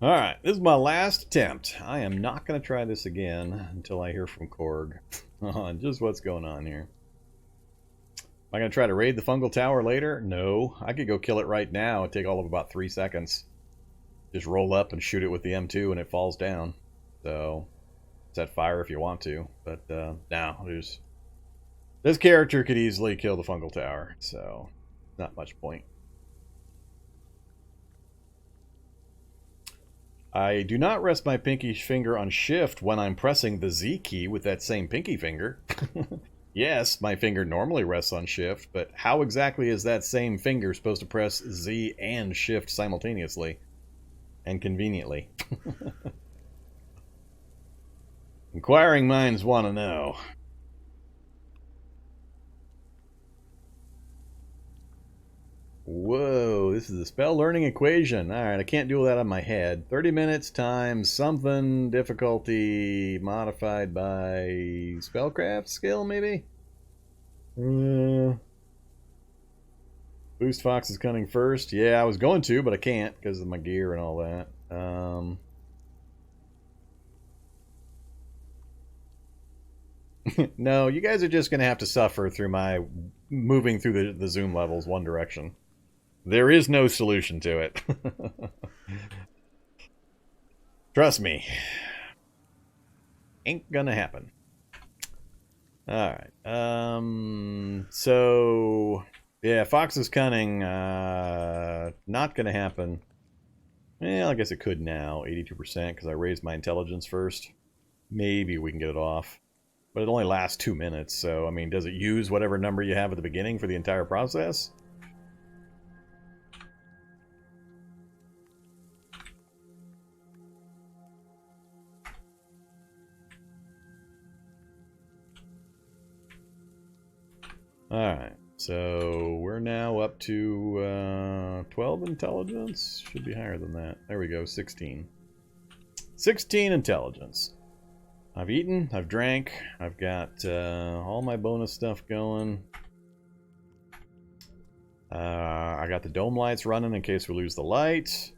Alright, this is my last attempt. I am not going to try this again until I hear from Co.Ag on just what's going on here. Am I going to try to raid the fungal tower later? No. I could go kill it right now. It'd take all of about 3 seconds. Just roll up and shoot it with the M2 and it falls down. So, set fire if you want to. But, now, this character could easily kill the fungal tower. So, not much point. I do not rest my pinky finger on shift when I'm pressing the Z key with that same pinky finger. Yes, my finger normally rests on shift, but how exactly is that same finger supposed to press Z and shift simultaneously? And conveniently. Inquiring minds want to know. Whoa, this is a spell learning equation. Alright, I can't do that on my head. 30 minutes times something difficulty modified by spellcraft skill, maybe? Boost Fox's Cunning first. Yeah, I was going to, but I can't because of my gear and all that. No, you guys are just going to have to suffer through my moving through the zoom levels one direction. There is no solution to it. Trust me. Ain't gonna happen. Alright. So... yeah, Fox's Cunning, not gonna happen. Well, I guess it could now. 82%, because I raised my intelligence first. Maybe we can get it off. But it only lasts 2 minutes, so, I mean, does it use whatever number you have at the beginning for the entire process? Alright, so we're now up to 12 intelligence. Should be higher than that. There we go, 16. 16 intelligence. I've eaten, I've drank, I've got all my bonus stuff going. I got the dome lights running in case we lose the light.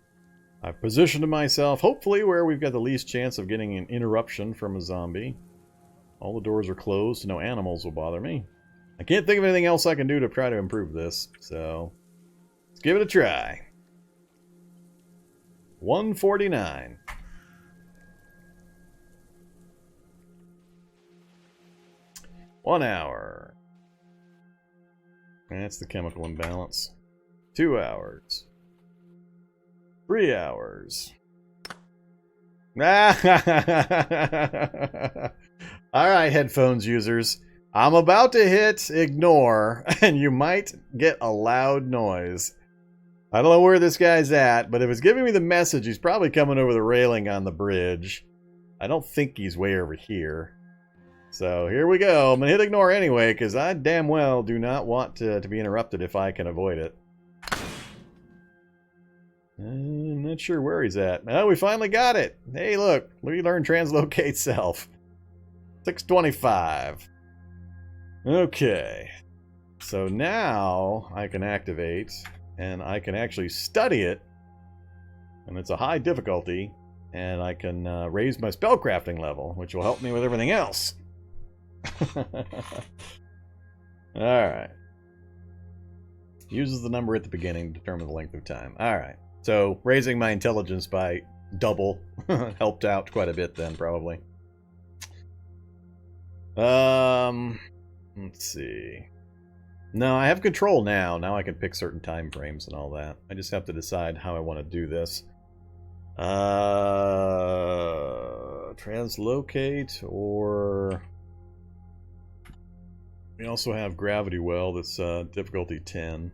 I've positioned myself, hopefully, where we've got the least chance of getting an interruption from a zombie. All the doors are closed, so no animals will bother me. I can't think of anything else I can do to try to improve this, so let's give it a try. 149. One hour. That's the chemical imbalance. 2 hours. 3 hours. Alright, headphones users. I'm about to hit ignore, and you might get a loud noise. I don't know where this guy's at, but if it's giving me the message, he's probably coming over the railing on the bridge. I don't think he's way over here. So here we go. I'm going to hit ignore anyway, because I damn well do not want to be interrupted if I can avoid it. I'm not sure where he's at. Oh, we finally got it. Hey, look. We learned translocate self. 625. Okay. So now I can activate, and I can actually study it. And it's a high difficulty. And I can raise my spellcrafting level, which will help me with everything else. Alright. Uses the number at the beginning to determine the length of time. Alright. So, raising my intelligence by double helped out quite a bit then, probably. Let's see. No, I have control now. Now I can pick certain time frames and all that. I just have to decide how I want to do this. Translocate, or... we also have Gravity Well that's difficulty 10.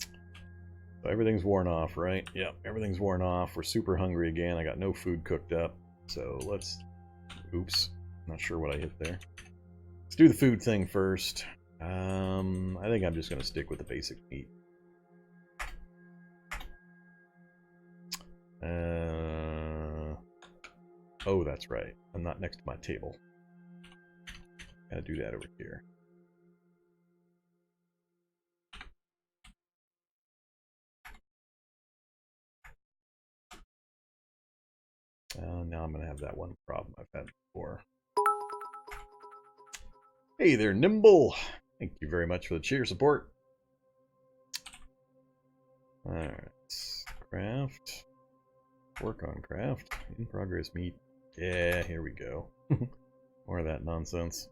So everything's worn off, right? Yep, everything's worn off. We're super hungry again. I got no food cooked up. So let's... oops. Not sure what I hit there. Let's do the food thing first. I think I'm just going to stick with the basic meat. Oh, that's right. I'm not next to my table. Gotta do that over here. Now I'm going to have that one problem I've had before. Hey there, Nimble! Thank you very much for the cheer support. Alright, craft. Work on craft. In progress meat. Yeah, here we go. More of that nonsense.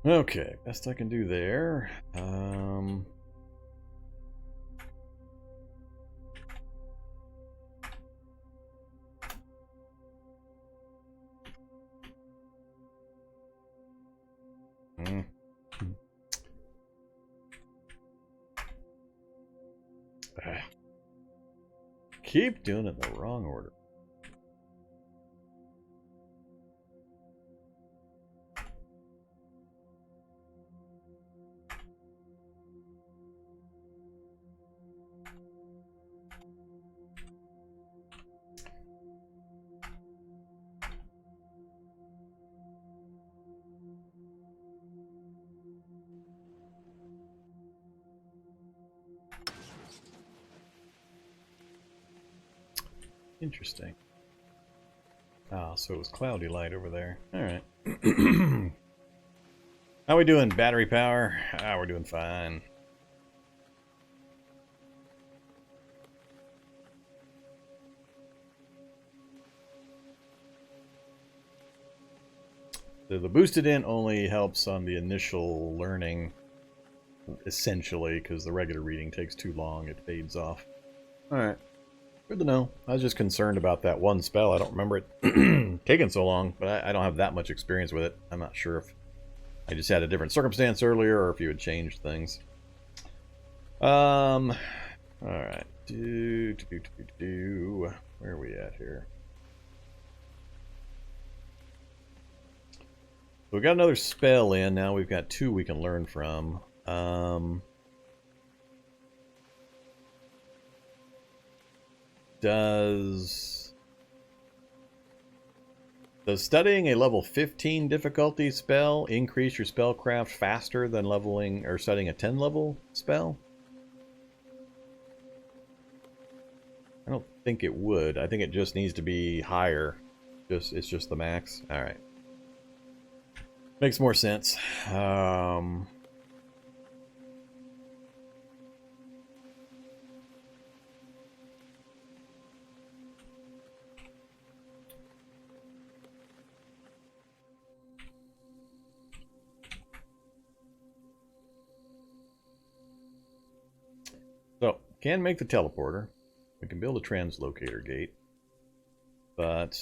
Okay, best I can do there. Keep doing it in the wrong order. Interesting. Ah, so it was cloudy light over there. Alright. How we doing? Battery power? Ah, we're doing fine. So the boosted int only helps on the initial learning, essentially, because the regular reading takes too long. It fades off. Alright. Good to know. I was just concerned about that one spell. I don't remember it taking so long, but I don't have that much experience with it. I'm not sure if I just had a different circumstance earlier or if you had changed things. Alright. Where are we at here? So we got another spell in. Now we've got 2 we can learn from. Does studying a level 15 difficulty spell increase your spellcraft faster than leveling or studying a 10 level spell? I don't think it would. I think it just needs to be higher. It's just the max. All right. Makes more sense. So, can make the teleporter. We can build a translocator gate. But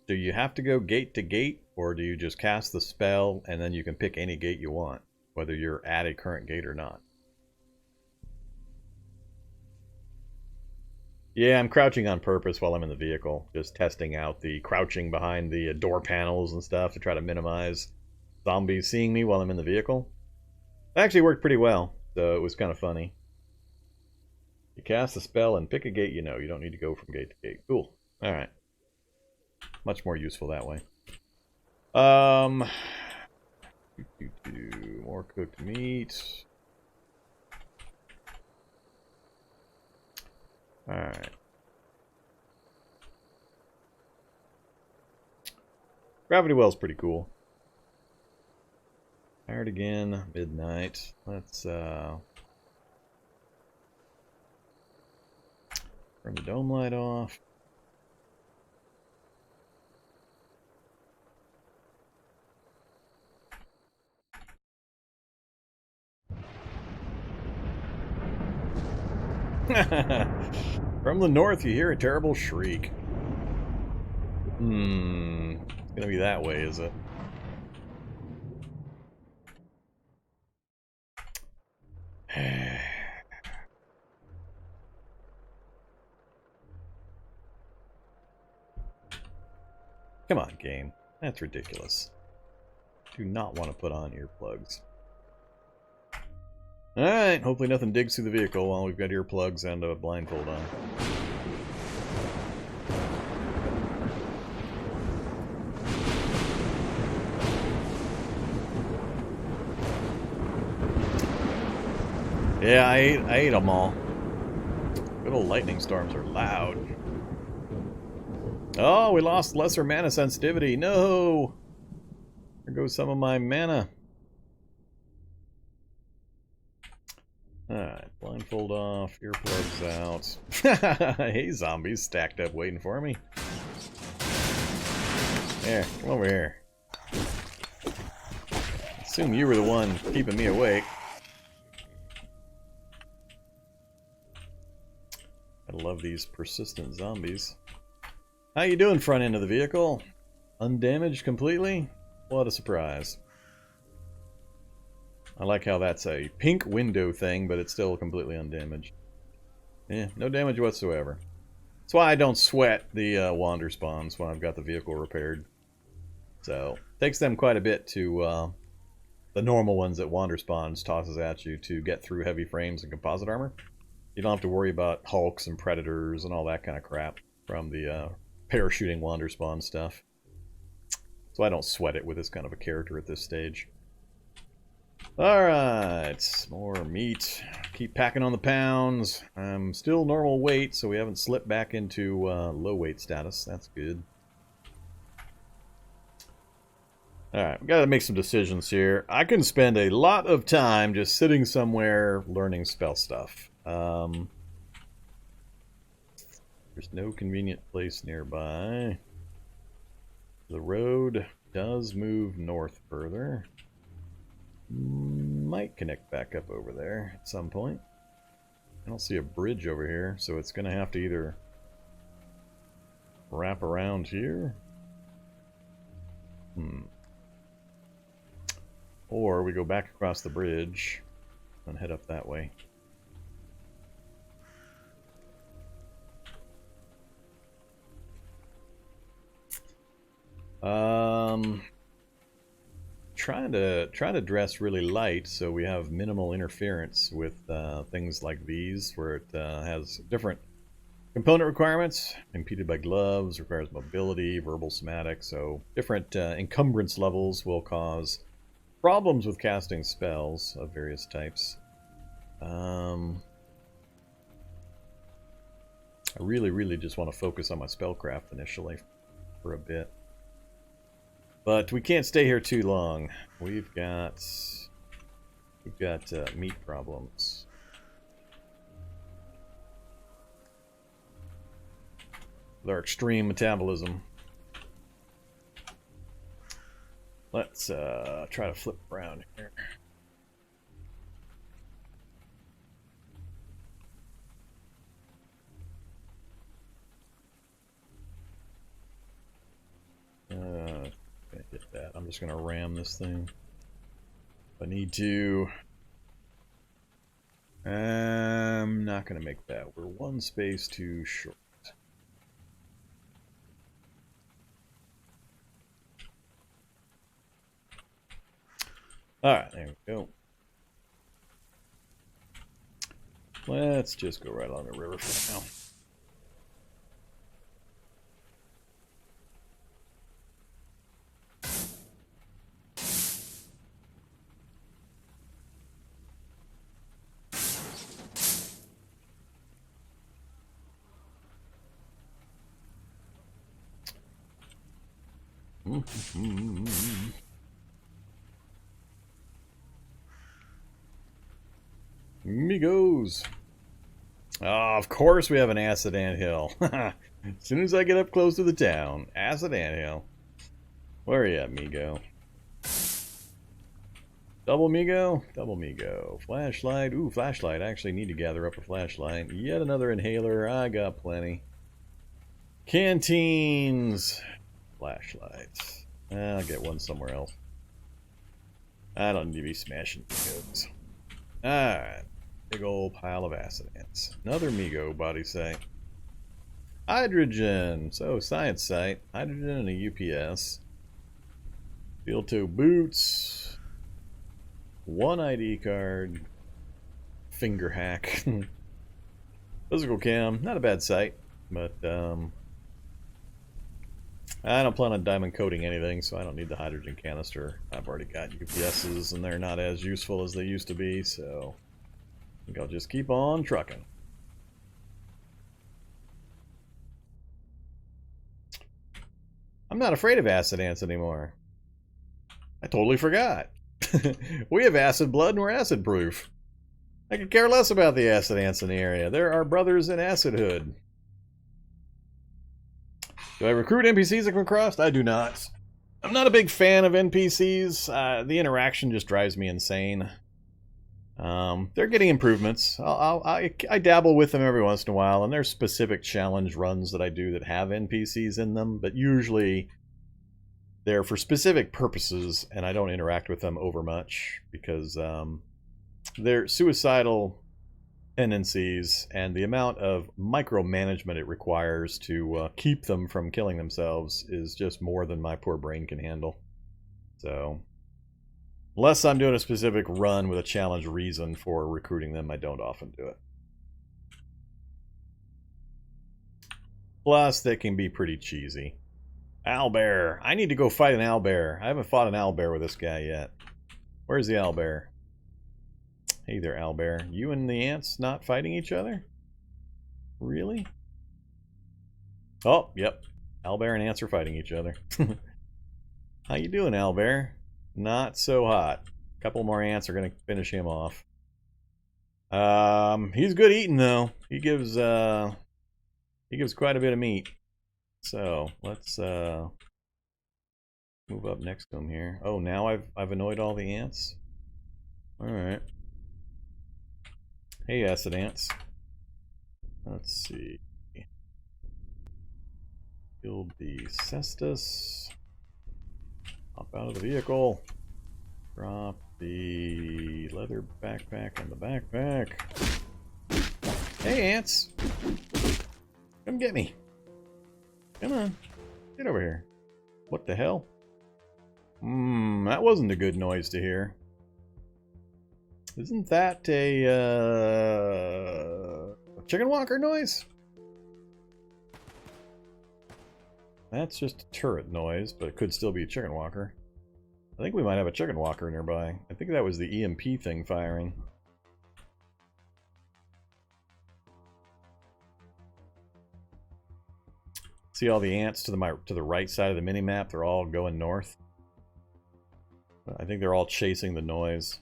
do you have to go gate to gate, or do you just cast the spell and then you can pick any gate you want, whether you're at a current gate or not? Yeah, I'm crouching on purpose while I'm in the vehicle, just testing out the crouching behind the door panels and stuff to try to minimize zombies seeing me while I'm in the vehicle. It actually worked pretty well, so it was kind of funny. You cast a spell and pick a gate you know. You don't need to go from gate to gate. Cool. Alright. Much more useful that way. More cooked meat. Alright. Gravity well's pretty cool. Tired again, midnight. Let's turn the dome light off. From the north, you hear a terrible shriek. It's gonna be that way, is it? Come on, game. That's ridiculous. Do not want to put on earplugs. Alright, hopefully nothing digs through the vehicle while we've got earplugs and a blindfold on. Yeah, I ate them all. Good old lightning storms are loud. Oh, we lost lesser mana sensitivity. No! There goes some of my mana. Alright, blindfold off, earplugs out. Hey, zombies stacked up waiting for me. There, come over here. Assume you were the one keeping me awake. I love these persistent zombies. How you doing, front end of the vehicle? Undamaged completely? What a surprise. I like how that's a pink window thing, but it's still completely undamaged. Yeah, no damage whatsoever. That's why I don't sweat the Wanderspawns when I've got the vehicle repaired. So, takes them quite a bit to, the normal ones that Wanderspawns tosses at you to get through heavy frames and composite armor. You don't have to worry about hulks and predators and all that kind of crap from the parachuting Wanderspawn stuff. So I don't sweat it with this kind of a character at this stage. Alright, more meat. Keep packing on the pounds. I'm still normal weight, so we haven't slipped back into low weight status. That's good. Alright, we've got to make some decisions here. I can spend a lot of time just sitting somewhere learning spell stuff. There's no convenient place nearby. The road does move north further. Might connect back up over there at some point. I don't see a bridge over here, so it's going to have to either wrap around here. Or we go back across the bridge and head up that way. Trying to dress really light so we have minimal interference with things like these, where it has different component requirements. Impeded by gloves, requires mobility, verbal somatic, so different encumbrance levels will cause problems with casting spells of various types. I really just want to focus on my spellcraft initially for a bit. But we can't stay here too long. We've got meat problems. With our extreme metabolism. Let's try to flip around here. Get that. I'm just gonna ram this thing. If I need to. I'm not gonna make that. We're one space too short. Alright, there we go. Let's just go right along the river for now. Migos. Oh, of course we have an acid anthill. As soon as I get up close to the town, acid anthill. Where are you at, Migo? Double Migo? Double Migo. Flashlight. Ooh, flashlight. I actually need to gather up a flashlight. Yet another inhaler. I got plenty. Canteens. Flashlights. I'll get one somewhere else. I don't need to be smashing Migos. Alright. Big old pile of acid ants. Another Migo body site. Hydrogen. So, science site. Hydrogen and a UPS. Steel toe boots. One ID card. Finger hack. Physical cam. Not a bad site. But, I don't plan on diamond coating anything, so I don't need the hydrogen canister. I've already got UPSs, and they're not as useful as they used to be, so I think I'll just keep on trucking. I'm not afraid of acid ants anymore. I totally forgot. We have acid blood and we're acid proof. I could care less about the acid ants in the area. They're our brothers in acidhood. Do I recruit NPCs that come across? I do not. I'm not a big fan of NPCs. The interaction just drives me insane. They're getting improvements. I dabble with them every once in a while, and there's specific challenge runs that I do that have NPCs in them, but usually they're for specific purposes, and I don't interact with them over much because they're suicidal tendencies, and the amount of micromanagement it requires to keep them from killing themselves is just more than my poor brain can handle. So, unless I'm doing a specific run with a challenge reason for recruiting them, I don't often do it. Plus, they can be pretty cheesy. Owlbear! I need to go fight an owlbear. I haven't fought an owlbear with this guy yet. Where's the owlbear? Hey there, owlbear. You and the ants not fighting each other? Really? Oh, yep. Owlbear and ants are fighting each other. How you doing, owlbear? Not so hot. A couple more ants are going to finish him off. He's good eating, though. He gives quite a bit of meat. So, let's move up next to him here. Oh, now I've annoyed all the ants? Alright. Hey, acid ants. Let's see. Build the cestus. Hop out of the vehicle. Drop the leather backpack in the backpack. Hey, ants! Come get me. Come on. Get over here. What the hell? That wasn't a good noise to hear. Isn't that a chicken walker noise? That's just a turret noise, but it could still be a chicken walker. I think we might have a chicken walker nearby. I think that was the EMP thing firing. See all the ants to the right side of the mini-map? They're all going north. I think they're all chasing the noise.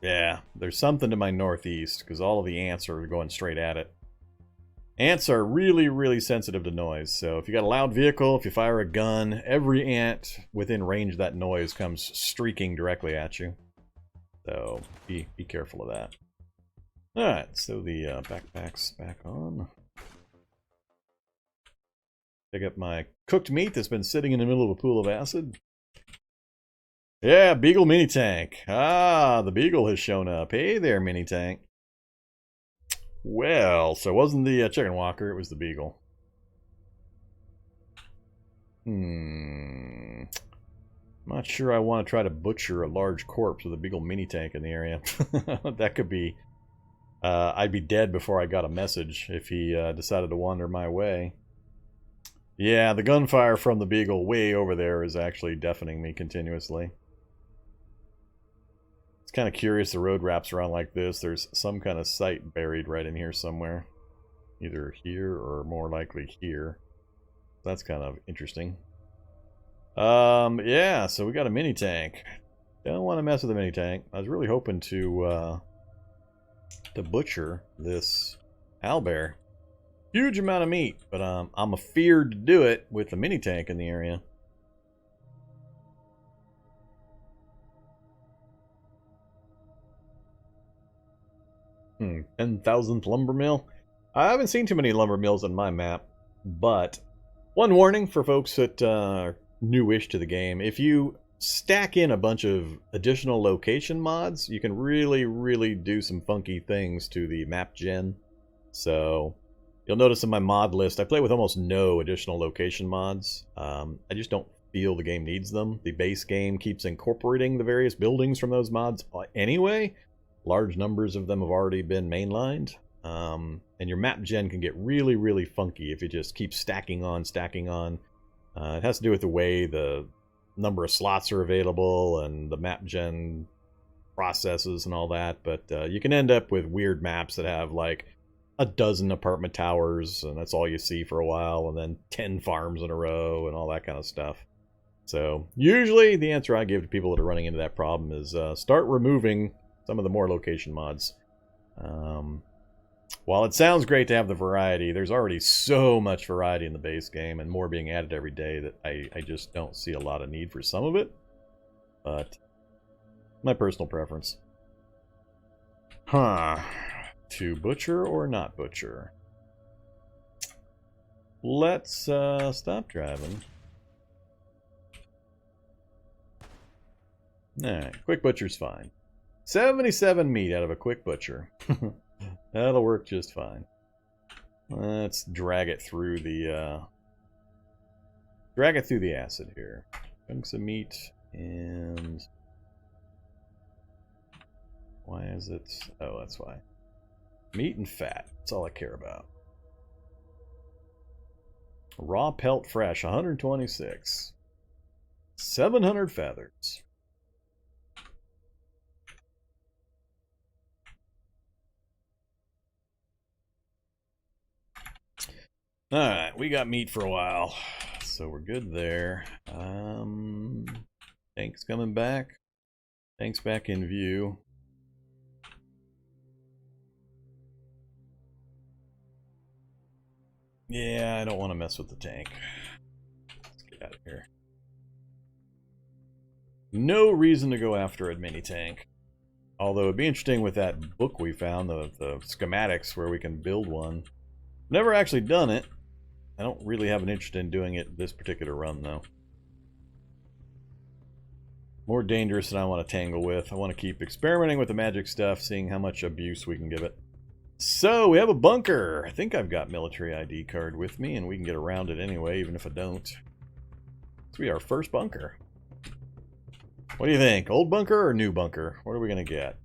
Yeah, there's something to my northeast, because all of the ants are going straight at it. Ants are really, really sensitive to noise, so if you got a loud vehicle, if you fire a gun, every ant within range of that noise comes streaking directly at you. So, be careful of that. Alright, so the backpack's back on. Pick up my cooked meat that's been sitting in the middle of a pool of acid. Yeah, Beagle Mini Tank. Ah, the Beagle has shown up. Hey there, Mini Tank. Well, so it wasn't the chicken walker, it was the Beagle. I'm not sure I want to try to butcher a large corpse with a Beagle Mini Tank in the area. That could be... I'd be dead before I got a message if he decided to wander my way. Yeah, the gunfire from the Beagle way over there is actually deafening me continuously. It's kind of curious the road wraps around like this. There's some kind of site buried right in here somewhere. Either here or more likely here. That's kind of interesting. Yeah, so we got a mini tank. Don't want to mess with the mini tank. I was really hoping to butcher this owlbear. Huge amount of meat, but I'm afeared to do it with the mini tank in the area. 10,000th lumber mill. I haven't seen too many lumber mills on my map, but one warning for folks that are newish to the game: if you stack in a bunch of additional location mods, you can really do some funky things to the map gen. So you'll notice in my mod list, I play with almost no additional location mods. I just don't feel the game needs them. The base game keeps incorporating the various buildings from those mods anyway. Large numbers of them have already been mainlined. And your map gen can get really funky if you just keep stacking on. It has to do with the way the number of slots are available and the map gen processes and all that, but you can end up with weird maps that have like a dozen apartment towers, and that's all you see for a while, and then 10 farms in a row and all that kind of stuff. So usually the answer I give to people that are running into that problem is start removing some of the more location mods. While it sounds great to have the variety, there's already so much variety in the base game and more being added every day that I just don't see a lot of need for some of it. But my personal preference. Huh. To butcher or not butcher? Let's stop driving. Alright, quick butcher's fine. 77 meat out of a quick butcher. That'll work just fine. Let's drag it through the acid here. Chunks of meat and why is it? Oh, that's why. Meat and fat. That's all I care about. Raw pelt fresh, 126. 700 feathers. Alright, we got meat for a while, so we're good there. Tank's coming back. Tank's back in view. Yeah, I don't want to mess with the tank. Let's get out of here. No reason to go after a mini tank. Although it'd be interesting with that book we found, the schematics where we can build one. Never actually done it. I don't really have an interest in doing it this particular run, though. More dangerous than I want to tangle with. I want to keep experimenting with the magic stuff, seeing how much abuse we can give it. So, we have a bunker. I think I've got military ID card with me, and we can get around it anyway, even if I don't. This will be our first bunker. What do you think? Old bunker or new bunker? What are we going to get?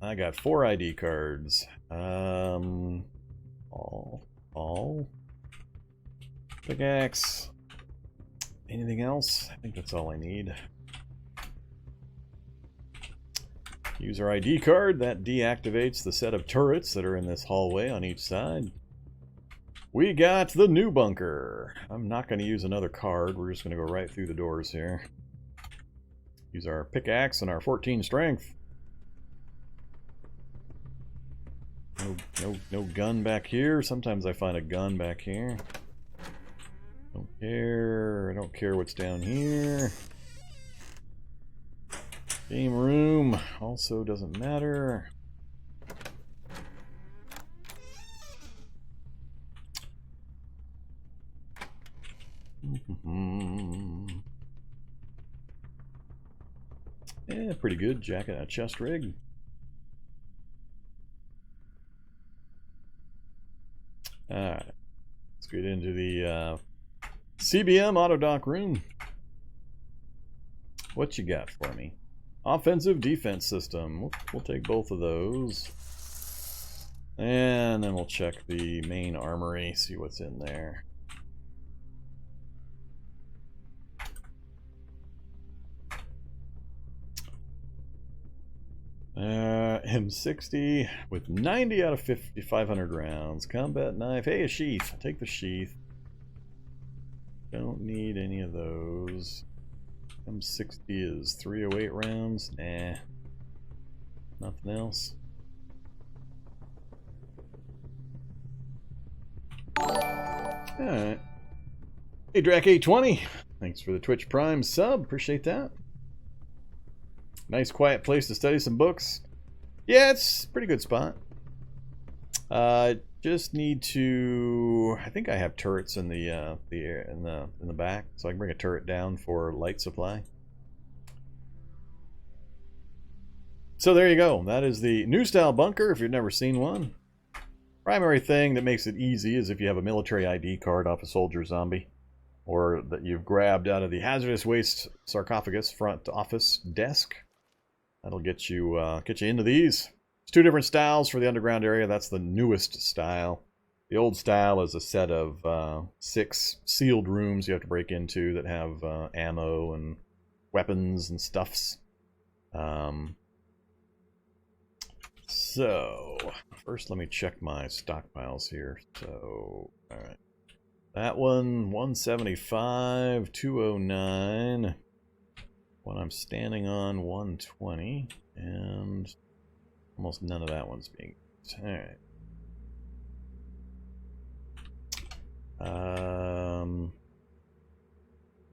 I got 4 ID cards. All. Pickaxe. Anything else? I think that's all I need. User ID card. That deactivates the set of turrets that are in this hallway on each side. We got the new bunker. I'm not going to use another card. We're just going to go right through the doors here. Use our pickaxe and our 14 strength. No gun back here. Sometimes I find a gun back here. Don't care. I don't care what's down here. Game room also doesn't matter. Yeah, pretty good. Jacket, a chest rig. Alright. Let's get into the CBM auto dock room. What you got for me? Offensive defense system. We'll take both of those. And then we'll check the main armory, see what's in there. M60 with 90 out of 50, 500 rounds. Combat knife. Hey, a sheath. I'll take the sheath. Don't need any of those. M60 is 308 rounds. Nah. Nothing else. Alright. Hey, Drac820. Thanks for the Twitch Prime sub. Appreciate that. Nice quiet place to study some books. Yeah, it's a pretty good spot. Just need to. I think I have turrets in the back, so I can bring a turret down for light supply. So there you go. That is the new style bunker. If you've never seen one, primary thing that makes it easy is if you have a military ID card off a soldier zombie, or that you've grabbed out of the hazardous waste sarcophagus front office desk. That'll get you into these. There's 2 different styles for the underground area. That's the newest style. The old style is a set of 6 sealed rooms you have to break into that have ammo and weapons and stuffs. So, first let me check my stockpiles here. So, alright. That one, 175, 209. One I'm standing on, 120. And almost none of that one's being used. Alright.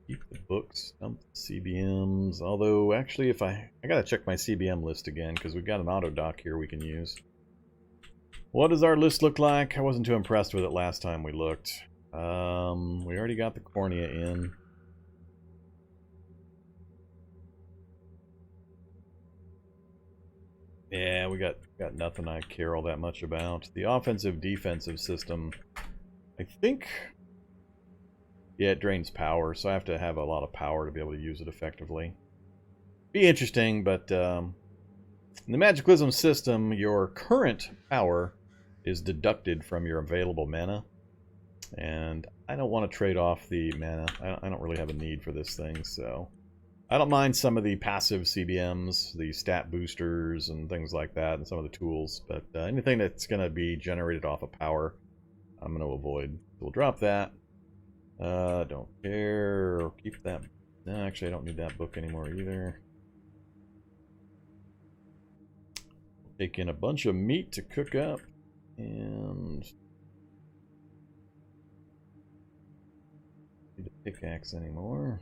Keep the books, dump the CBMs. Although, actually, if I gotta check my CBM list again, because we've got an auto dock here we can use. What does our list look like? I wasn't too impressed with it last time we looked. We already got the cornea in. Yeah, we got nothing I care all that much about. The offensive defensive system, I think, yeah, it drains power, so I have to have a lot of power to be able to use it effectively. Be interesting, but in the Magiclysm system, your current power is deducted from your available mana. And I don't want to trade off the mana. I don't really have a need for this thing, so I don't mind some of the passive CBMs, the stat boosters and things like that, and some of the tools, but anything that's going to be generated off of power, I'm going to avoid. We'll drop that. Don't care. Keep that. No, actually, I don't need that book anymore either. Take in a bunch of meat to cook up, and need a pickaxe anymore.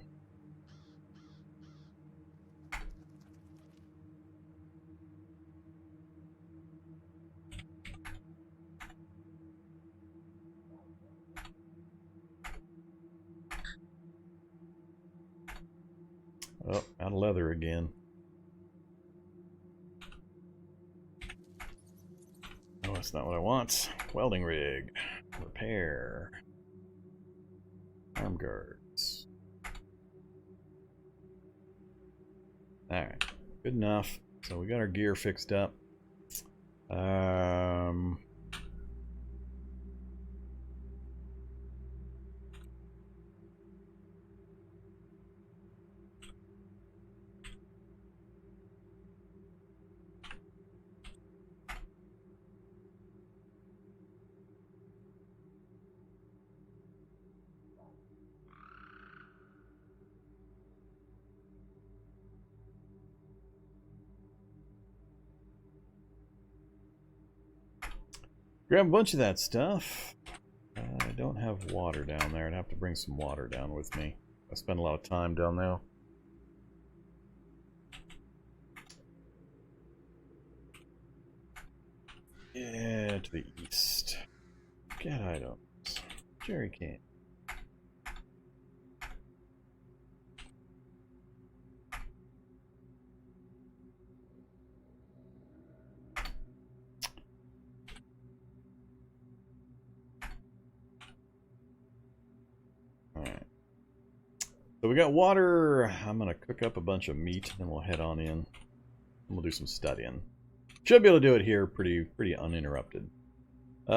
Oh, out of leather again. Oh, that's not what I want. Welding rig. Repair. Arm guards. Alright. Good enough. So we got our gear fixed up. Grab a bunch of that stuff. I don't have water down there. I'd have to bring some water down with me. I spend a lot of time down there. Yeah, to the east. Get items. Jerry can. Alright. So we got water. I'm going to cook up a bunch of meat, and we'll head on in. And we'll do some studying. Should be able to do it here pretty uninterrupted. Yeah,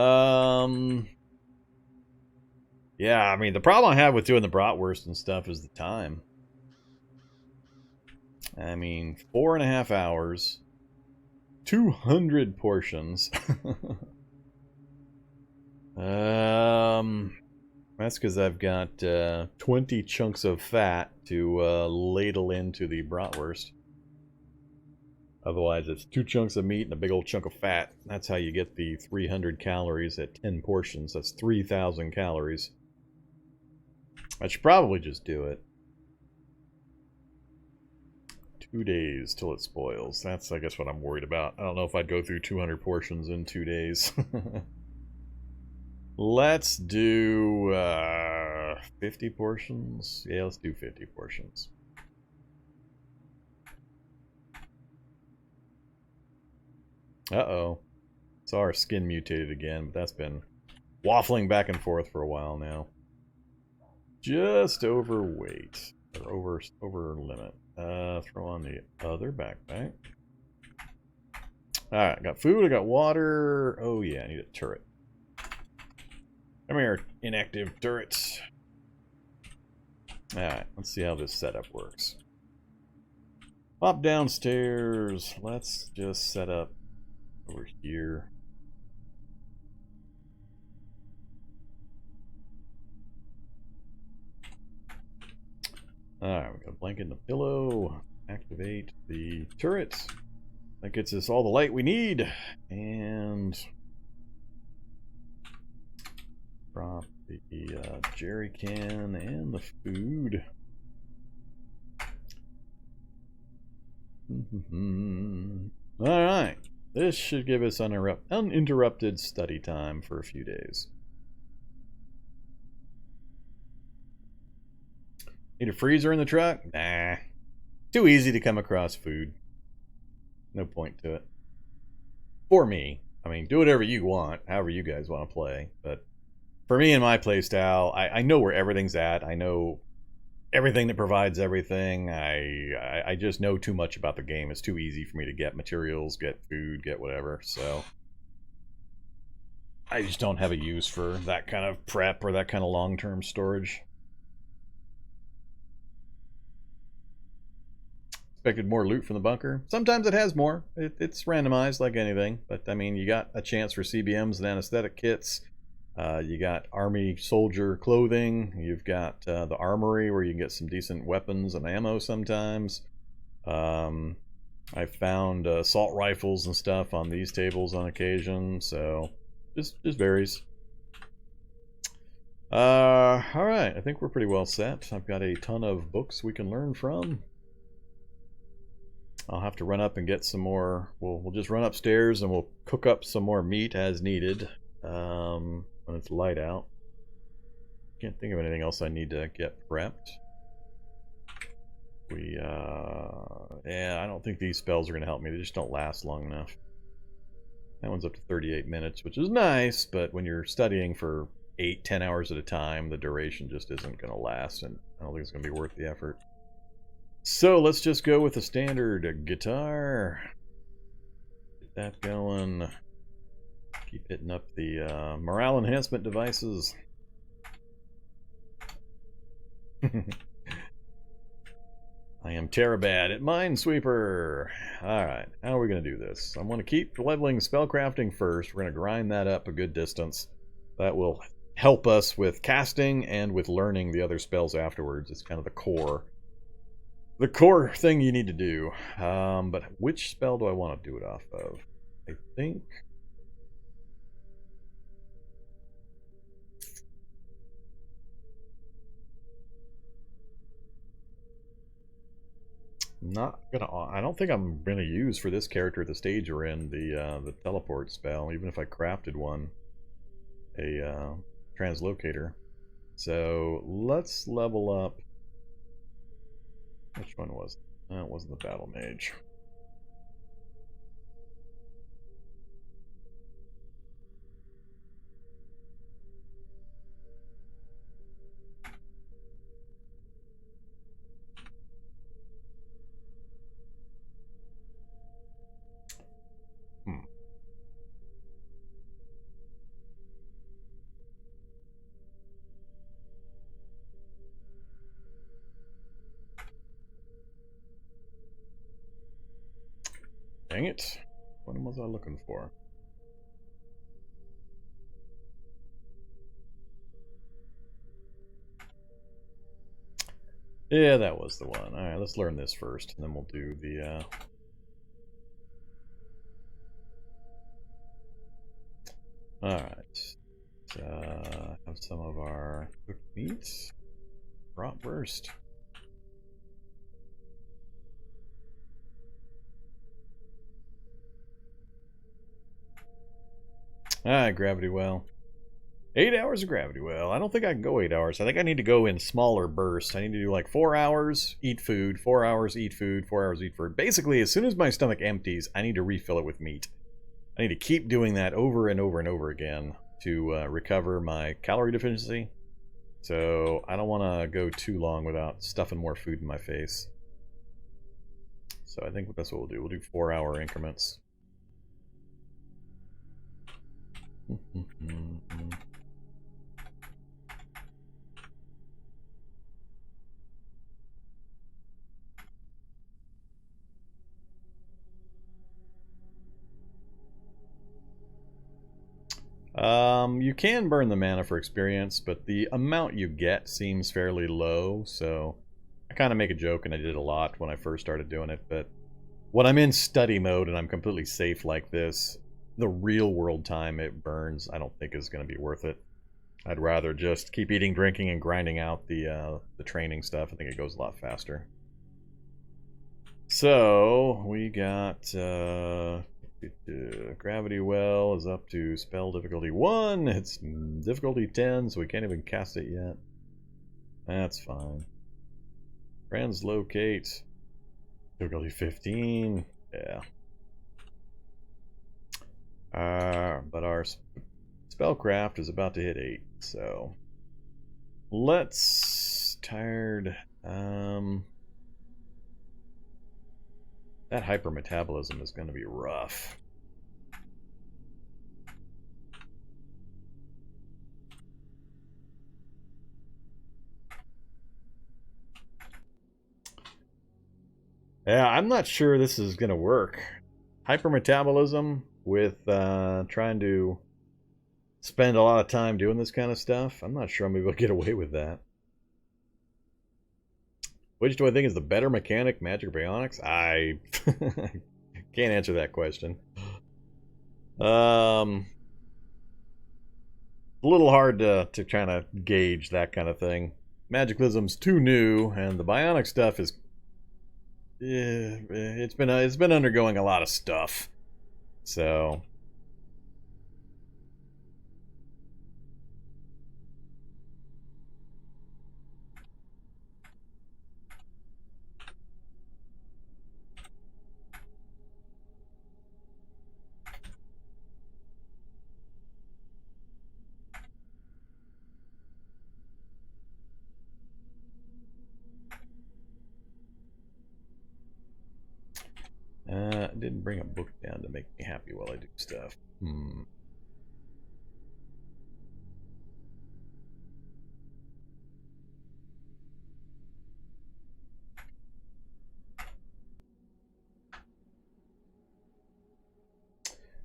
I mean, the problem I have with doing the bratwurst and stuff is the time. I mean, 4.5 hours, 200 portions. That's because I've got 20 chunks of fat to ladle into the bratwurst. Otherwise, it's 2 chunks of meat and a big old chunk of fat. That's how you get the 300 calories at 10 portions. That's 3,000 calories. I should probably just do it. 2 days till it spoils. That's, I guess, what I'm worried about. I don't know if I'd go through 200 portions in 2 days. Let's do 50 portions. Yeah, let's do 50 portions. Uh-oh. Saw our skin mutated again, but that's been waffling back and forth for a while now. Just overweight. Or over limit. Throw on the other backpack. Alright, I got food, I got water. Oh yeah, I need a turret. Come here, inactive turrets. Alright, let's see how this setup works. Pop downstairs. Let's just set up over here. Alright, we got a blanket and a pillow. Activate the turret. That gets us all the light we need. And drop the jerry can and the food. Alright. This should give us uninterrupted study time for a few days. Need a freezer in the truck? Nah. Too easy to come across food. No point to it. For me. I mean, do whatever you want, however you guys want to play. But for me and my playstyle, I know where everything's at. I know everything that provides everything. I just know too much about the game. It's too easy for me to get materials, get food, get whatever. So I just don't have a use for that kind of prep or that kind of long-term storage. Expected more loot from the bunker. Sometimes it has more. It's randomized like anything. But I mean, you got a chance for CBMs and anesthetic kits. You got army soldier clothing. You've got the armory where you can get some decent weapons and ammo sometimes. I found assault rifles and stuff on these tables on occasion. So just varies. Alright, I think we're pretty well set. I've got a ton of books we can learn from. I'll have to run up and get some more. We'll just run upstairs and we'll cook up some more meat as needed when it's light out. Can't think of anything else I need to get prepped. Yeah, I don't think these spells are going to help me. They just don't last long enough. That one's up to 38 minutes, which is nice, but when you're studying for 8-10 hours at a time, the duration just isn't going to last, and I don't think it's going to be worth the effort. So let's just go with the standard guitar. Get that going. Keep hitting up the morale enhancement devices. I am Terabad at Minesweeper. Alright, how are we going to do this? I'm going to keep leveling spellcrafting first. We're going to grind that up a good distance. That will help us with casting and with learning the other spells afterwards. It's kind of the core. The core thing you need to do. But which spell do I want to do it off of? I think... I don't think I'm gonna use for this character at the stage we're in the teleport spell, even if I crafted one, a translocator. So let's level up. Which one was it? No, it wasn't the battle mage. Dang it. What was I looking for? Yeah, that was the one. Alright, let's learn this first, and then we'll do the... Alright. Have some of our cooked meats. Bratwurst. Alright, gravity well. 8 hours of gravity well. I don't think I can go 8 hours. I think I need to go in smaller bursts. I need to do like 4 hours, eat food, 4 hours, eat food, 4 hours, eat food. Basically, as soon as my stomach empties, I need to refill it with meat. I need to keep doing that over and over and over again to recover my calorie deficiency. So I don't want to go too long without stuffing more food in my face. So I think that's what we'll do. We'll do 4-hour increments. You can burn the mana for experience, but the amount you get seems fairly low, so I kind of make a joke, and I did it a lot when I first started doing it, but when I'm in study mode and I'm completely safe like this, the real world time it burns I don't think is going to be worth it. I'd rather just keep eating, drinking, and grinding out the training stuff. I think it goes a lot faster. So, we got... Gravity Well is up to spell difficulty 1. It's difficulty 10, so we can't even cast it yet. That's fine. Translocate. Difficulty 15. Yeah. But our spellcraft is about to hit 8, so... Let's... Tired... That hypermetabolism is going to be rough. Yeah, I'm not sure this is going to work. Hypermetabolism with trying to spend a lot of time doing this kind of stuff. I'm not sure I'm able to get away with that. Which do I think is the better mechanic, Magic or Bionics? I can't answer that question. A little hard to kind of gauge that kind of thing. Magiclysm's too new, and the Bionic stuff is it's been undergoing a lot of stuff. So I didn't bring a book down to make me happy while I do stuff. I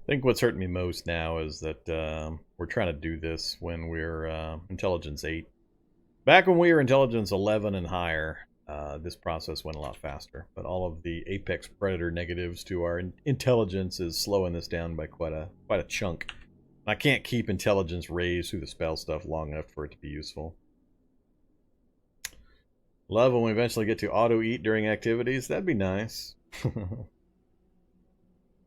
think what's hurting me most now is that we're trying to do this when we're Intelligence 8. Back when we were Intelligence 11 and higher, this process went a lot faster. But all of the Apex Predator negatives to our intelligence is slowing this down by quite a chunk. I can't keep intelligence raised through the spell stuff long enough for it to be useful. Love when we eventually get to auto-eat during activities. That'd be nice.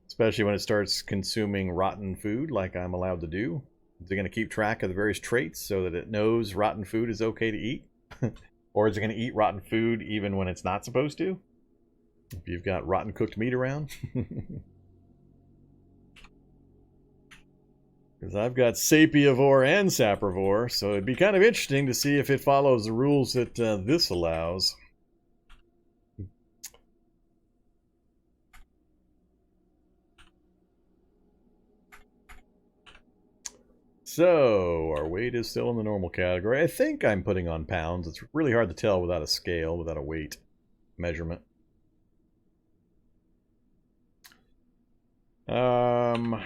Especially when it starts consuming rotten food like I'm allowed to do. Is it going to keep track of the various traits so that it knows rotten food is okay to eat? Or is it going to eat rotten food even when it's not supposed to? If you've got rotten cooked meat around? Because I've got Sapiavore and Saprivore, so it'd be kind of interesting to see if it follows the rules that this allows. So, our weight is still in the normal category. I think I'm putting on pounds. It's really hard to tell without a scale, without a weight measurement. Alright,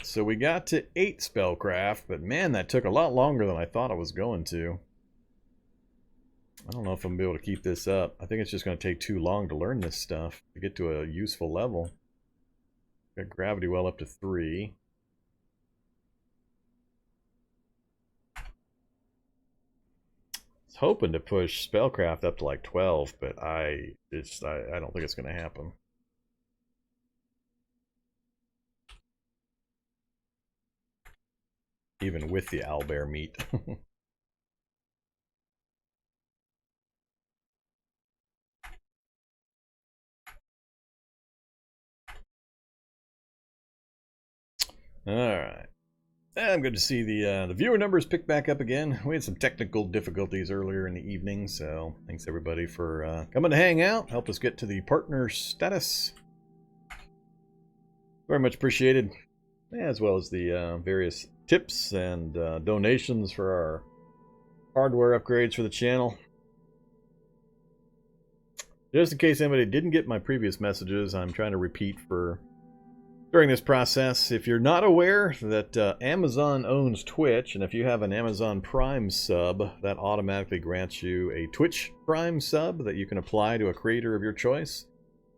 so we got to 8 spellcraft, but man, that took a lot longer than I thought it was going to. I don't know if I'm going to be able to keep this up. I think it's just going to take too long to learn this stuff, to get to a useful level. Got Gravity Well up to 3. Hoping to push spellcraft up to like 12, but I don't think it's going to happen. Even with the owlbear meat. All right. I'm good to see the viewer numbers pick back up again. We had some technical difficulties earlier in the evening, so thanks everybody for coming to hang out, help us get to the partner status. Very much appreciated, as well as the various tips and donations for our hardware upgrades for the channel. Just in case anybody didn't get my previous messages, I'm trying to repeat for during this process. If you're not aware that Amazon owns Twitch, and if you have an Amazon Prime sub, that automatically grants you a Twitch Prime sub that you can apply to a creator of your choice.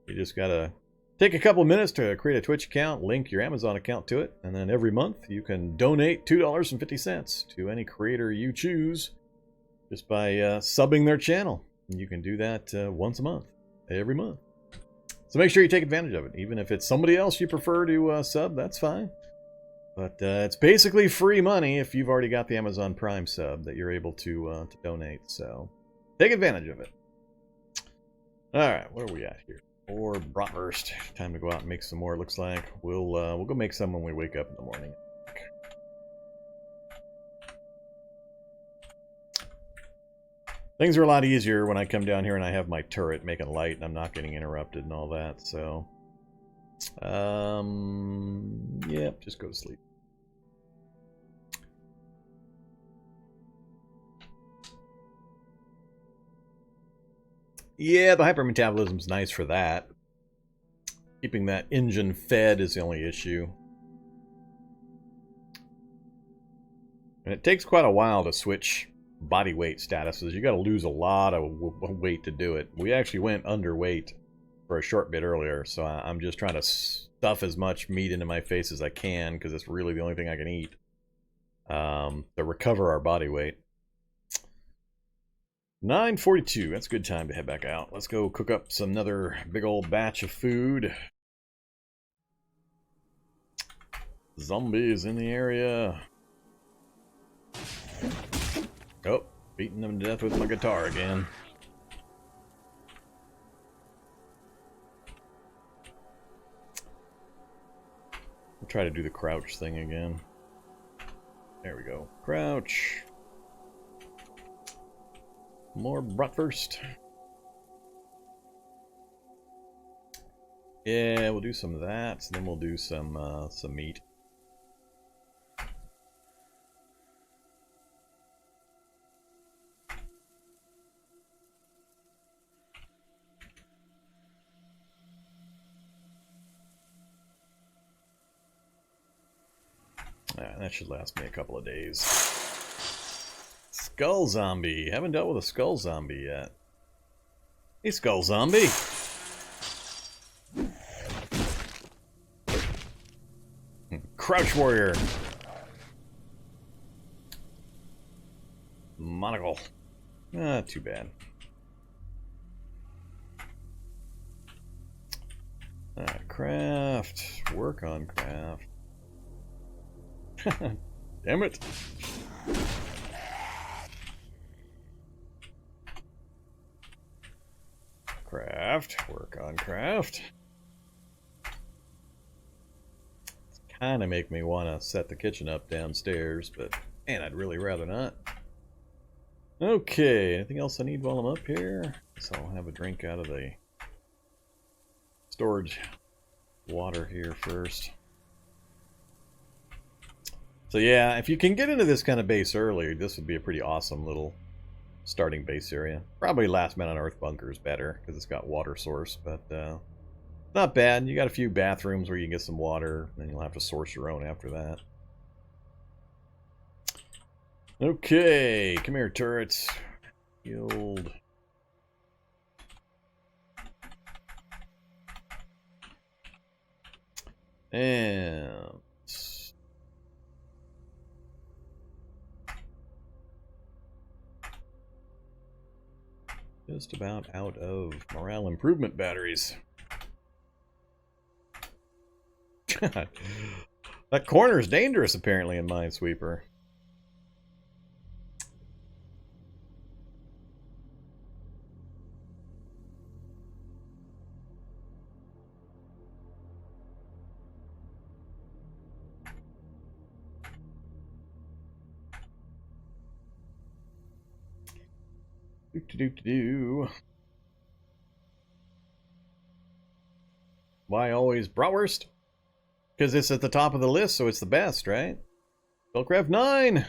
You just gotta take a couple minutes to create a Twitch account, link your Amazon account to it, and then every month you can donate $2.50 to any creator you choose just by subbing their channel. And you can do that once a month, every month. So make sure you take advantage of it. Even if it's somebody else you prefer to sub, that's fine. But it's basically free money if you've already got the Amazon Prime sub that you're able to donate. So take advantage of it. All right, where are we at here? Or bratwurst. Time to go out and make some more. Looks like we'll go make some when we wake up in the morning. Things are a lot easier when I come down here and I have my turret making light and I'm not getting interrupted and all that, so... Yep, just go to sleep. Yeah, the hypermetabolism's nice for that. Keeping that engine fed is the only issue. And it takes quite a while to switch body weight statuses. You got to lose a lot of weight to do it. We actually went underweight for a short bit earlier, so I'm just trying to stuff as much meat into my face as I can because it's really the only thing I can eat to recover our body weight. 9:42. That's a good time to head back out. Let's go cook up another big old batch of food. Zombies in the area. Oh, beating them to death with my guitar again. I'll try to do the crouch thing again. There we go. Crouch. More bratwurst. Yeah, we'll do some of that, and then we'll do some meat. That should last me a couple of days. Skull zombie. Haven't dealt with a skull zombie yet. Hey, skull zombie. Crouch warrior. Monocle. Ah, too bad. Craft. Work on craft. Damn it. Craft. Work on craft. It's kind of make me want to set the kitchen up downstairs, but man, I'd really rather not. Okay, anything else I need while I'm up here? So I'll have a drink out of the storage water here first. So yeah, if you can get into this kind of base early, this would be a pretty awesome little starting base area. Probably Last Man on Earth bunker is better because it's got water source, but not bad. You got a few bathrooms where you can get some water, and you'll have to source your own after that. Okay, come here, turrets. Yield. And just about out of morale improvement batteries. That corner is dangerous, apparently, in Minesweeper. Why always bratwurst? Because it's at the top of the list, so it's the best, right? Spellcraft 9. I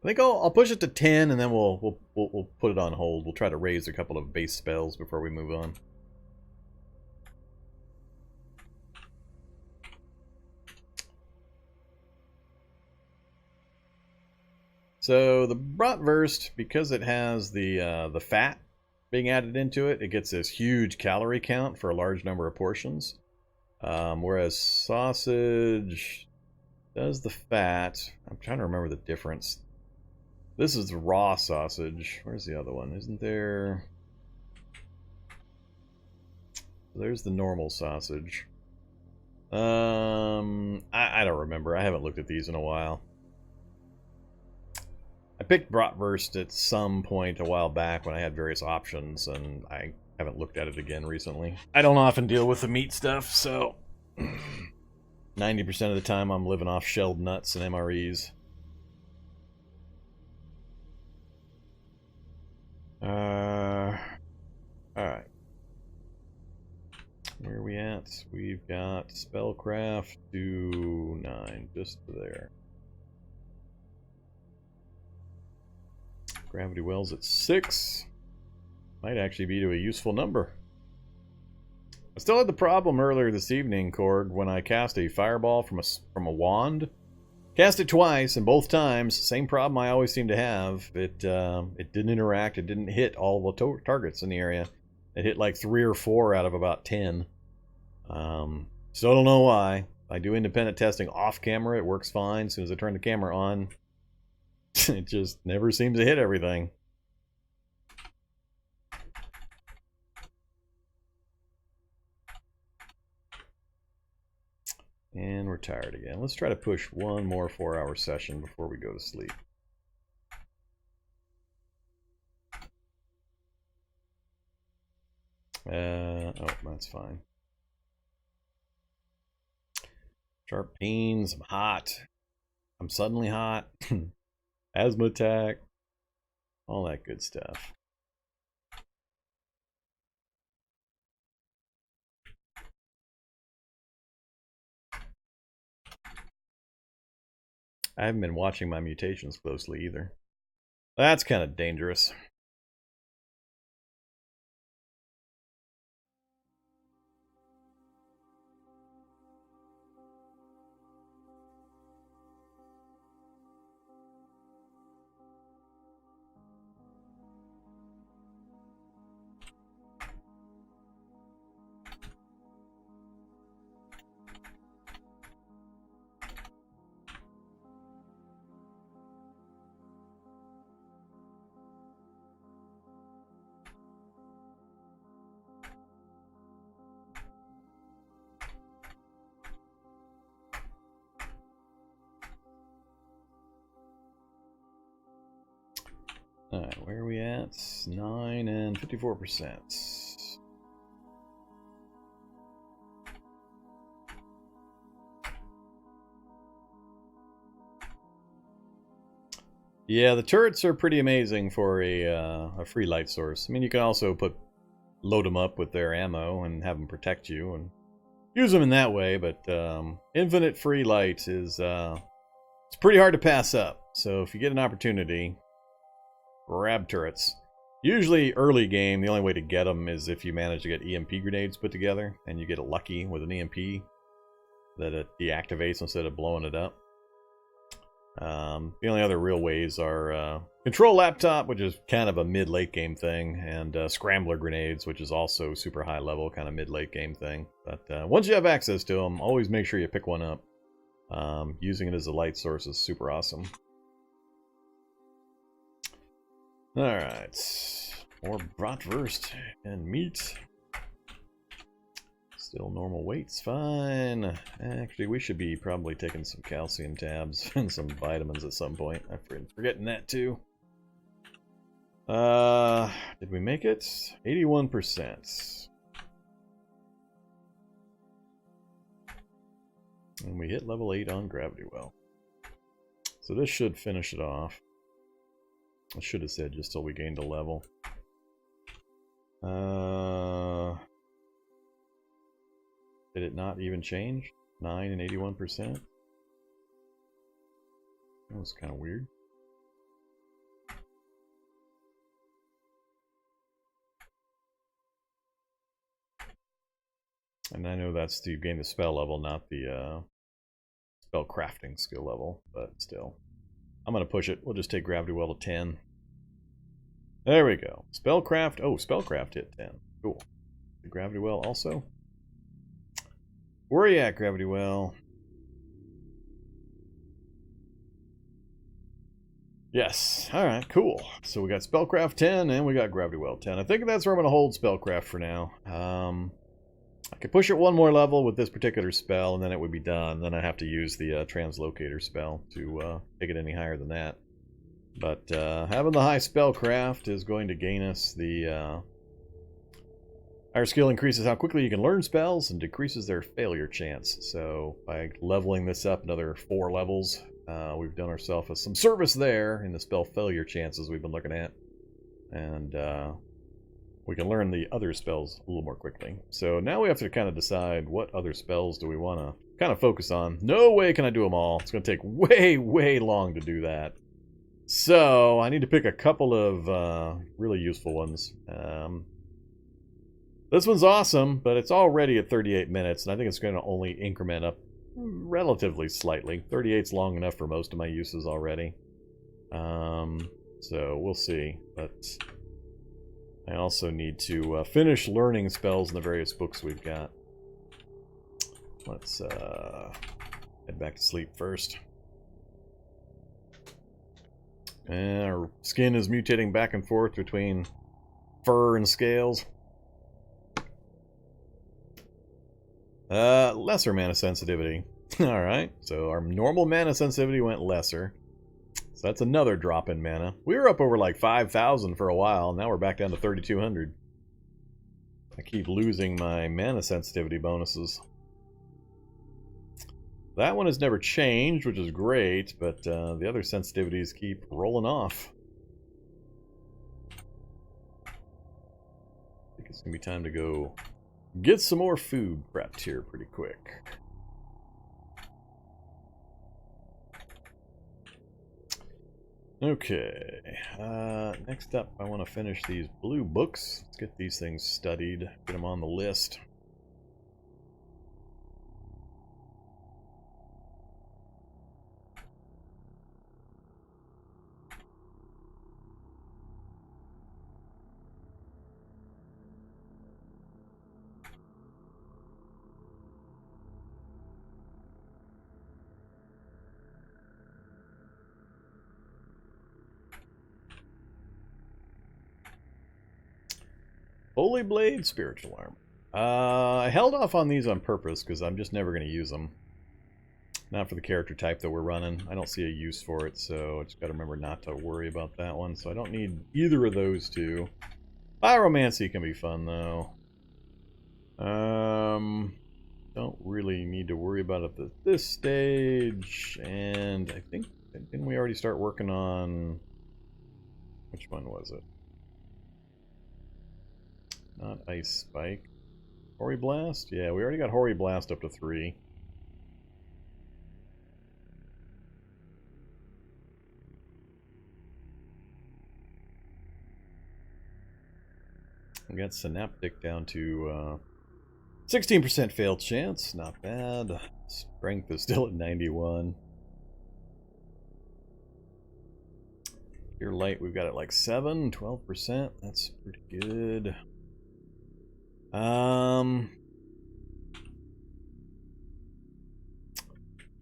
think I'll push it to 10, and then we'll put it on hold. We'll try to raise a couple of base spells before we move on. So the bratwurst, because it has the fat being added into it, it gets this huge calorie count for a large number of portions. Whereas sausage does the fat. I'm trying to remember the difference. This is the raw sausage. Where's the other one? Isn't there... There's the normal sausage. I don't remember. I haven't looked at these in a while. I picked bratwurst at some point a while back when I had various options, and I haven't looked at it again recently. I don't often deal with the meat stuff, so 90% of the time I'm living off shelled nuts and MREs. Alright. Where are we at? We've got Spellcraft to 9, just there. Gravity Wells at 6. Might actually be to a useful number. I still had the problem earlier this evening, Korg, when I cast a fireball from a wand. Cast it twice, and both times, same problem I always seem to have. It didn't interact. It didn't hit all the targets in the area. It hit like 3 or 4 out of about 10. Still don't know why. I do independent testing off camera. It works fine. As soon as I turn the camera on, it just never seems to hit everything. And we're tired again. Let's try to push one more 4-hour session before we go to sleep. Oh, that's fine. Sharp pains. I'm hot. I'm suddenly hot. Asthma attack. All that good stuff. I haven't been watching my mutations closely either. That's kind of dangerous. Alright, where are we at? 9 and 54%. Yeah, the turrets are pretty amazing for a free light source. I mean, you can also load them up with their ammo and have them protect you and use them in that way, but infinite free light is it's pretty hard to pass up. So if you get an opportunity, grab turrets. Usually early game, the only way to get them is if you manage to get EMP grenades put together and you get it lucky with an EMP that it deactivates instead of blowing it up. The only other real ways are control laptop, which is kind of a mid-late game thing, and scrambler grenades, which is also super high level, kind of mid-late game thing. But once you have access to them, always make sure you pick one up. Using it as a light source is super awesome. Alright, more bratwurst and meat. Still normal weight's fine. Actually, we should be probably taking some calcium tabs and some vitamins at some point. I'm forgetting that too. Did we make it? 81%. And we hit level 8 on Gravity Well. So this should finish it off. I should have said just till we gained a level. Did it not even change? 9 and 81%? That was kind of weird. And I know that's to gain the spell level, not the spell crafting skill level, but still. I'm going to push it. We'll just take Gravity Well to 10. There we go. Spellcraft. Oh, Spellcraft hit 10. Cool. The Gravity Well also. Where are you at, Gravity Well? Yes. Alright, cool. So we got Spellcraft 10 and we got Gravity Well 10. I think that's where I'm going to hold Spellcraft for now. I could push it one more level with this particular spell and then it would be done. Then I have to use the Translocator spell to take it any higher than that. But having the high Spellcraft is going to gain us the... higher skill increases how quickly you can learn spells and decreases their failure chance. So by leveling this up another 4 levels... we've done ourselves some service there in the spell failure chances we've been looking at. And we can learn the other spells a little more quickly. So now we have to kind of decide what other spells do we want to kind of focus on. No way can I do them all. It's going to take way, way long to do that. So I need to pick a couple of really useful ones. This one's awesome, but it's already at 38 minutes, and I think it's going to only increment up relatively slightly. 38's long enough for most of my uses already. So we'll see. But I also need to finish learning spells in the various books we've got. Let's head back to sleep first. And our skin is mutating back and forth between fur and scales. Lesser mana sensitivity. Alright, so our normal mana sensitivity went lesser. So that's another drop in mana. We were up over like 5,000 for a while. Now we're back down to 3,200. I keep losing my mana sensitivity bonuses. That one has never changed, which is great, but the other sensitivities keep rolling off. I think it's going to be time to go get some more food prepped here pretty quick. Okay, next up I want to finish these blue books. Let's get these things studied, get them on the list. Holy Blade, Spiritual Armor. I held off on these on purpose because I'm just never going to use them. Not for the character type that we're running. I don't see a use for it, so I just got to remember not to worry about that one. So I don't need either of those two. Pyromancy can be fun, though. Don't really need to worry about it at this stage. And I think, didn't we already start working on... Which one was it? Not Ice Spike. Hoary Blast? Yeah, we already got Hoary Blast up to 3. We got Synaptic down to 16% fail chance. Not bad. Strength is still at 91. Your Light, we've got it like 7, 12%. That's pretty good.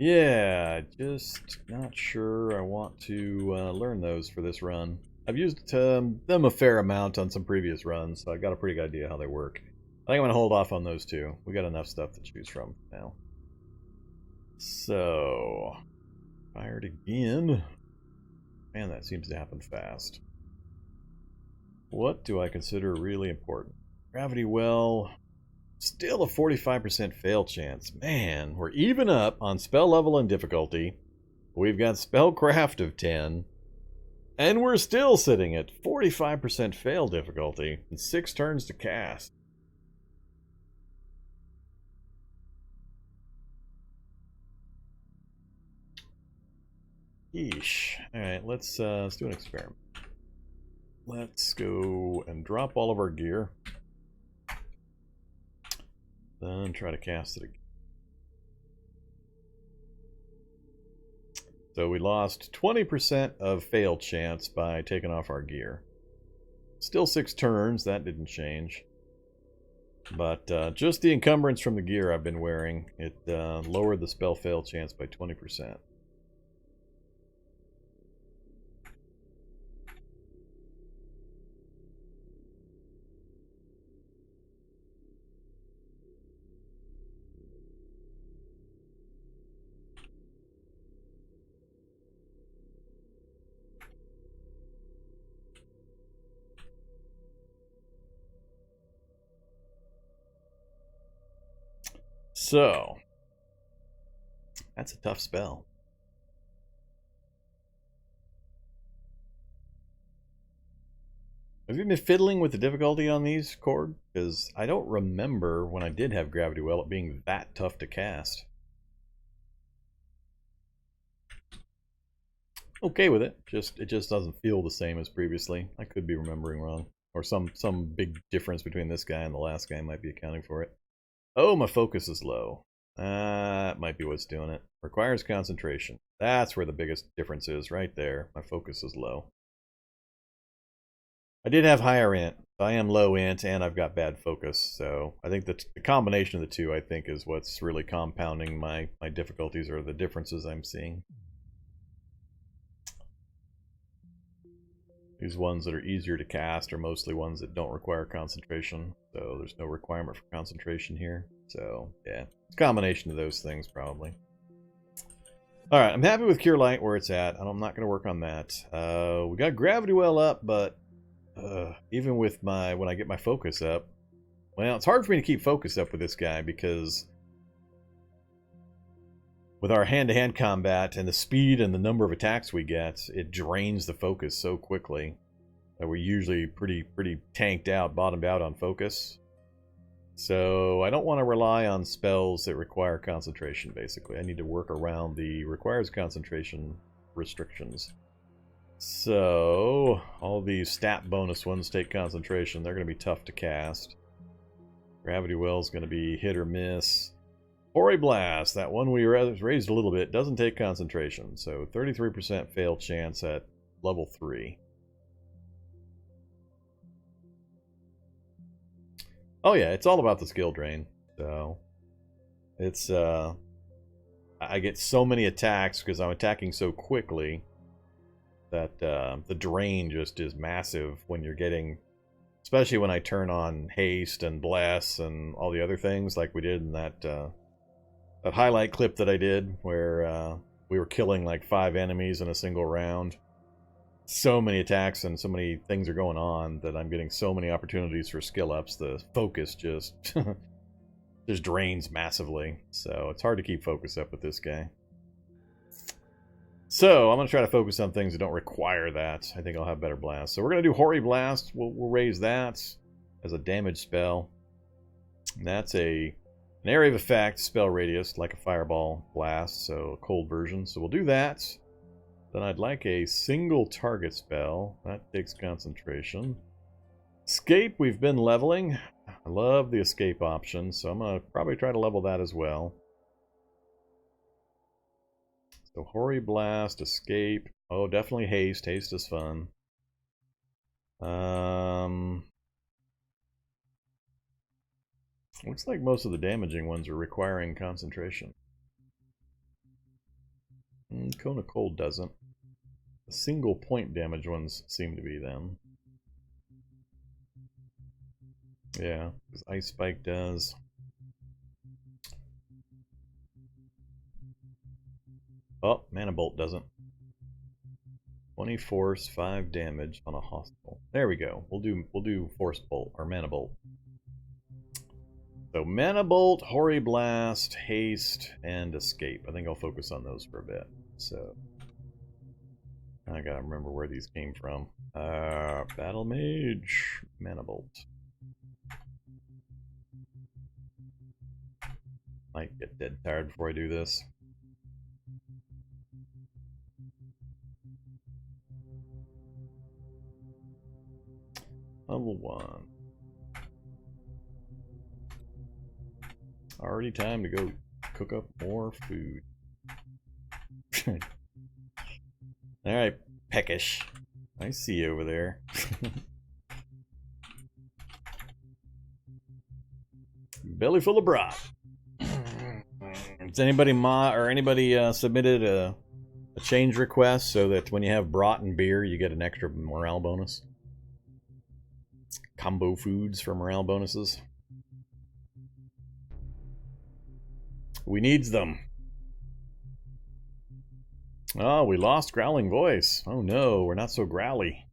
Yeah, just not sure I want to learn those for this run. I've used them a fair amount on some previous runs, so I got a pretty good idea how they work. I think I'm going to hold off on those two. We got enough stuff to choose from now. So, fired again. Man, that seems to happen fast. What do I consider really important? Gravity Well, still a 45% fail chance. Man, we're even up on spell level and difficulty. We've got Spellcraft of 10. And we're still sitting at 45% fail difficulty and 6 turns to cast. Yeesh. Alright, let's do an experiment. Let's go and drop all of our gear. Then try to cast it again. So we lost 20% of fail chance by taking off our gear. Still 6 turns, that didn't change. But just the encumbrance from the gear I've been wearing, it lowered the spell fail chance by 20%. So, that's a tough spell. Have you been fiddling with the difficulty on these, Cord? Because I don't remember when I did have Gravity Well it being that tough to cast. Okay with it. It just doesn't feel the same as previously. I could be remembering wrong. Or some big difference between this guy and the last guy might be accounting for it. Oh, my focus is low. That might be what's doing it. Requires concentration. That's where the biggest difference is, right there. My focus is low. I did have higher int. I am low int, and I've got bad focus. So I think that the combination of the two, I think, is what's really compounding my difficulties or the differences I'm seeing. These ones that are easier to cast are mostly ones that don't require concentration. So there's no requirement for concentration here. So, yeah. It's a combination of those things, probably. Alright, I'm happy with Cure Light where it's at. I'm not going to work on that. We got Gravity Well up, but even with when I get my focus up, well, it's hard for me to keep focus up with this guy because with our hand-to-hand combat and the speed and the number of attacks we get, it drains the focus so quickly that we're usually pretty tanked out, bottomed out on focus. So I don't want to rely on spells that require concentration, basically. I need to work around the requires concentration restrictions. So all these stat bonus ones take concentration. They're going to be tough to cast. Gravity Well is going to be hit or miss. Hoary Blast, that one we raised a little bit, doesn't take concentration. So 33% fail chance at level 3. Oh yeah, it's all about the skill drain. So it's I get so many attacks because I'm attacking so quickly that the drain just is massive when you're getting, especially when I turn on haste and bless and all the other things like we did in that that highlight clip that I did where we were killing like 5 enemies in a single round. So many attacks and so many things are going on that I'm getting so many opportunities for skill ups. The focus just just drains massively. So it's hard to keep focus up with this guy. So I'm going to try to focus on things that don't require that. I think I'll have better blast. So we're going to do Hoary Blast. We'll raise that as a damage spell. And that's an area of effect spell radius like a fireball blast. So a cold version. So we'll do that. Then I'd like a single target spell. That takes concentration. Escape, we've been leveling. I love the escape option, so I'm going to probably try to level that as well. So Hoary Blast, Escape. Oh, definitely Haste. Haste is fun. Looks like most of the damaging ones are requiring concentration. Cone of Cold doesn't. The single point damage ones seem to be them. Yeah, because Ice Spike does. Oh, Mana Bolt doesn't. 20 force, 5 damage on a hostile. There we go. We'll do Force Bolt or Mana Bolt. So Mana Bolt, Hoary Blast, Haste, and Escape. I think I'll focus on those for a bit. So I gotta remember where these came from. Battle Mage, Mana Bolt. Might get dead tired before I do this. Level 1. Already time to go cook up more food. Alright, peckish. I see you over there. Belly full of broth. Has anybody submitted a change request so that when you have brat and beer, you get an extra morale bonus? Combo foods for morale bonuses. We needs them. Oh, we lost Growling Voice. Oh no, we're not so growly.